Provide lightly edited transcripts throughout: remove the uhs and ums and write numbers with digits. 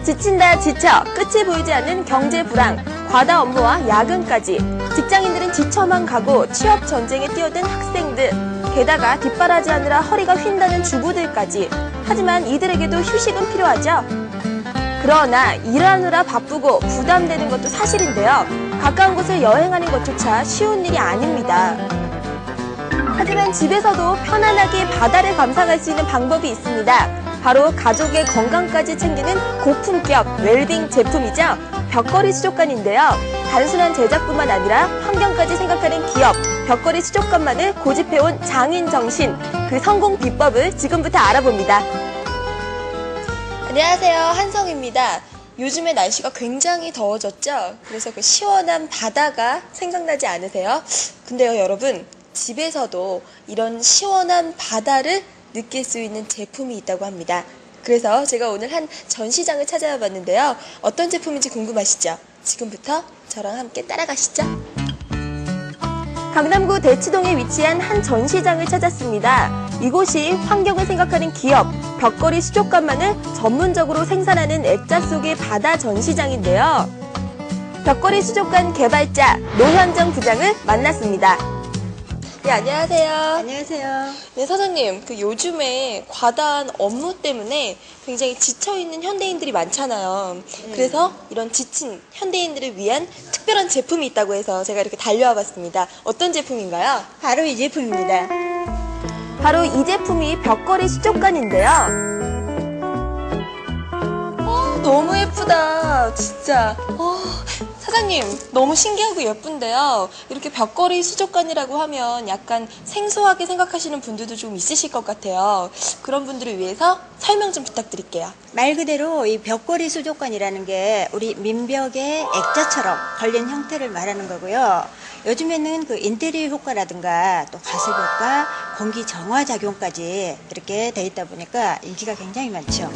지친다 지쳐 끝이 보이지 않는 경제 불황, 과다 업무와 야근까지 직장인들은 지쳐만 가고 취업 전쟁에 뛰어든 학생들, 게다가 뒷바라지하느라 허리가 휜다는 주부들까지. 하지만 이들에게도 휴식은 필요하죠. 그러나 일하느라 바쁘고 부담되는 것도 사실인데요. 가까운 곳을 여행하는 것조차 쉬운 일이 아닙니다. 하지만 집에서도 편안하게 바다를 감상할 수 있는 방법이 있습니다. 바로 가족의 건강까지 챙기는 고품격 웰빙 제품이죠. 벽걸이 수족관인데요. 단순한 제작뿐만 아니라 환경까지 생각하는 기업, 벽걸이 수족관만을 고집해온 장인 정신, 그 성공 비법을 지금부터 알아봅니다. 안녕하세요, 한성입니다. 요즘에 날씨가 굉장히 더워졌죠? 그래서 그 시원한 바다가 생각나지 않으세요? 근데요, 여러분, 집에서도 이런 시원한 바다를 느낄 수 있는 제품이 있다고 합니다. 그래서 제가 오늘 한 전시장을 찾아와 봤는데요. 어떤 제품인지 궁금하시죠? 지금부터 저랑 함께 따라가시죠. 강남구 대치동에 위치한 한 전시장을 찾았습니다. 이곳이 환경을 생각하는 기업, 벽걸이 수족관만을 전문적으로 생산하는 액자 속의 바다 전시장인데요. 벽걸이 수족관 개발자 노현정 부장을 만났습니다. 네, 안녕하세요. 안녕하세요. 네, 사장님, 요즘에 과다한 업무 때문에 굉장히 지쳐있는 현대인들이 많잖아요. 그래서 이런 지친 현대인들을 위한 특별한 제품이 있다고 해서 제가 이렇게 달려와 봤습니다. 어떤 제품인가요? 바로 이 제품입니다. 바로 이 제품이 벽걸이 수족관인데요. 너무 예쁘다, 진짜. 사장님, 너무 신기하고 예쁜데요. 이렇게 벽걸이 수족관이라고 하면 약간 생소하게 생각하시는 분들도 좀 있으실 것 같아요. 그런 분들을 위해서 설명 좀 부탁드릴게요. 말 그대로 이 벽걸이 수족관이라는 게 우리 민벽에 액자처럼 걸린 형태를 말하는 거고요. 요즘에는 그 인테리어 효과라든가 또 가습 효과, 공기 정화 작용까지 이렇게 돼 있다 보니까 인기가 굉장히 많죠.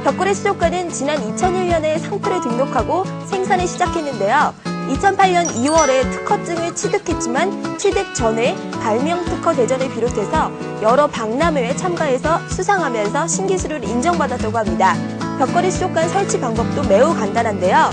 벽걸이 수족관은 지난 2001년에 상표를 등록하고 생산을 시작했는데요. 2008년 2월에 특허증을 취득했지만 취득 전에 발명 특허 대전을 비롯해서 여러 박람회에 참가해서 수상하면서 신기술을 인정받았다고 합니다. 벽걸이 수족관 설치 방법도 매우 간단한데요.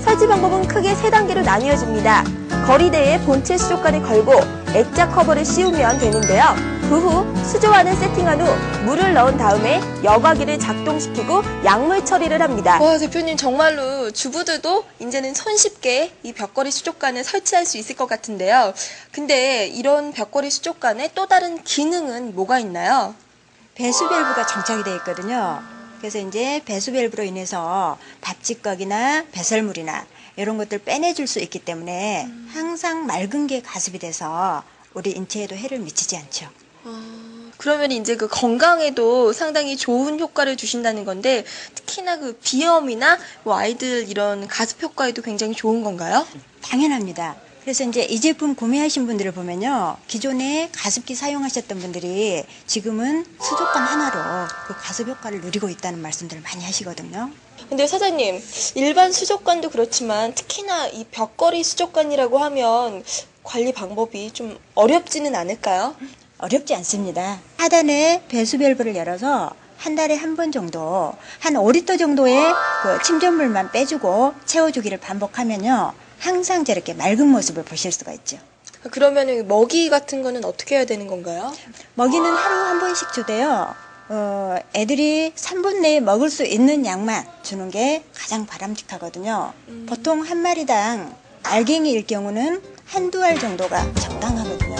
설치 방법은 크게 3단계로 나뉘어집니다. 거리대에 본체 수족관을 걸고 액자 커버를 씌우면 되는데요. 그 후 수조안을 세팅한 후 물을 넣은 다음에 여과기를 작동시키고 약물 처리를 합니다. 와, 대표님, 정말로 주부들도 이제는 손쉽게 이 벽걸이 수족관을 설치할 수 있을 것 같은데요. 근데 이런 벽걸이 수족관에 또 다른 기능은 뭐가 있나요? 배수 밸브가 장착이 되어 있거든요. 그래서 이제 배수 밸브로 인해서 밥찌꺼기나 배설물이나 이런 것들 빼내줄 수 있기 때문에 항상 맑은 게 가습이 돼서 우리 인체에도 해를 미치지 않죠. 그러면 이제 그 건강에도 상당히 좋은 효과를 주신다는 건데, 특히나 그 비염이나 아이들 이런 가습 효과에도 굉장히 좋은 건가요? 당연합니다. 그래서 이제 이 제품 구매하신 분들을 보면요. 기존에 가습기 사용하셨던 분들이 지금은 수족관 하나로 그 가습 효과를 누리고 있다는 말씀들을 많이 하시거든요. 근데 사장님, 일반 수족관도 그렇지만 특히나 이 벽걸이 수족관이라고 하면 관리 방법이 좀 어렵지는 않을까요? 어렵지 않습니다. 하단에 배수 밸브를 열어서 한 달에 한 번 정도, 한 5리터 정도의 그 침전물만 빼주고 채워주기를 반복하면요. 항상 저렇게 맑은 모습을 보실 수가 있죠. 그러면 먹이 같은 거는 어떻게 해야 되는 건가요? 먹이는 하루 한 번씩 주되요. 애들이 3분 내에 먹을 수 있는 양만 주는 게 가장 바람직하거든요. 보통 한 마리당 알갱이일 경우는 한두 알 정도가 적당하거든요.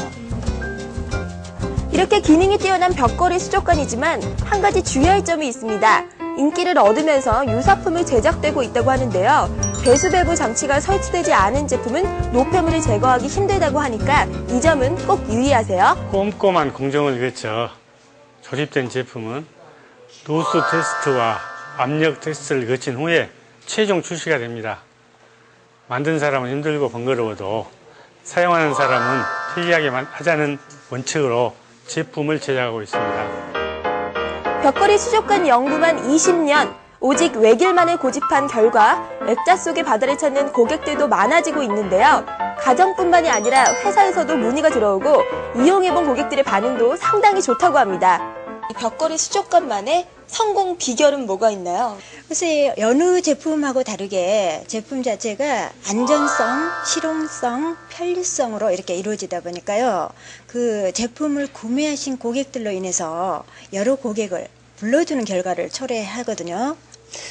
이렇게 기능이 뛰어난 벽걸이 수족관이지만 한 가지 주의할 점이 있습니다. 인기를 얻으면서 유사품이 제작되고 있다고 하는데요. 배수 밸브 장치가 설치되지 않은 제품은 노폐물을 제거하기 힘들다고 하니까 이 점은 꼭 유의하세요. 꼼꼼한 공정을 거쳐 조립된 제품은 노수 테스트와 압력 테스트를 거친 후에 최종 출시가 됩니다. 만든 사람은 힘들고 번거로워도 사용하는 사람은 편리하게 하자는 원칙으로 제품을 제작하고 있습니다. 벽걸이 수족관 연구만 20년, 오직 외길만을 고집한 결과 액자 속의 바다를 찾는 고객들도 많아지고 있는데요. 가정뿐만이 아니라 회사에서도 문의가 들어오고 이용해본 고객들의 반응도 상당히 좋다고 합니다. 이 벽걸이 수족관만의 성공 비결은 뭐가 있나요? 글쎄 여느 제품하고 다르게 제품 자체가 안전성, 실용성, 편리성으로 이렇게 이루어지다 보니까요. 그 제품을 구매하신 고객들로 인해서 여러 고객을 불러주는 결과를 초래하거든요.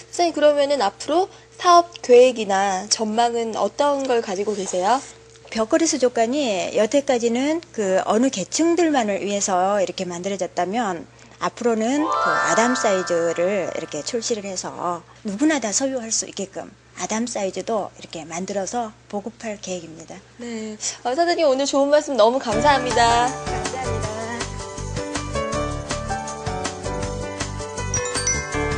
선생님, 그러면은 앞으로 사업 계획이나 전망은 어떤 걸 가지고 계세요? 벽걸이 수족관이 여태까지는 그 어느 계층들만을 위해서 이렇게 만들어졌다면 앞으로는 그 아담 사이즈를 이렇게 출시를 해서 누구나 다 소유할 수 있게끔 아담 사이즈도 이렇게 만들어서 보급할 계획입니다. 네. 사장님, 오늘 좋은 말씀 너무 감사합니다. 감사합니다.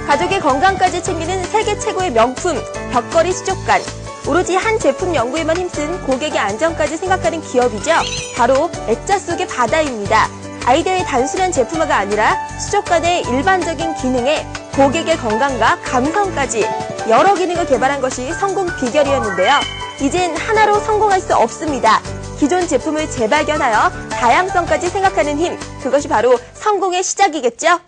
가족의 건강까지 챙기는 세계 최고의 명품 벽걸이 수족관. 오로지 한 제품 연구에만 힘쓴 고객의 안전까지 생각하는 기업이죠. 바로 액자 속의 바다입니다. 아이디어의 단순한 제품화가 아니라 수족관의 일반적인 기능에 고객의 건강과 감성까지 여러 기능을 개발한 것이 성공 비결이었는데요. 이젠 하나로 성공할 수 없습니다. 기존 제품을 재발견하여 다양성까지 생각하는 힘, 그것이 바로 성공의 시작이겠죠?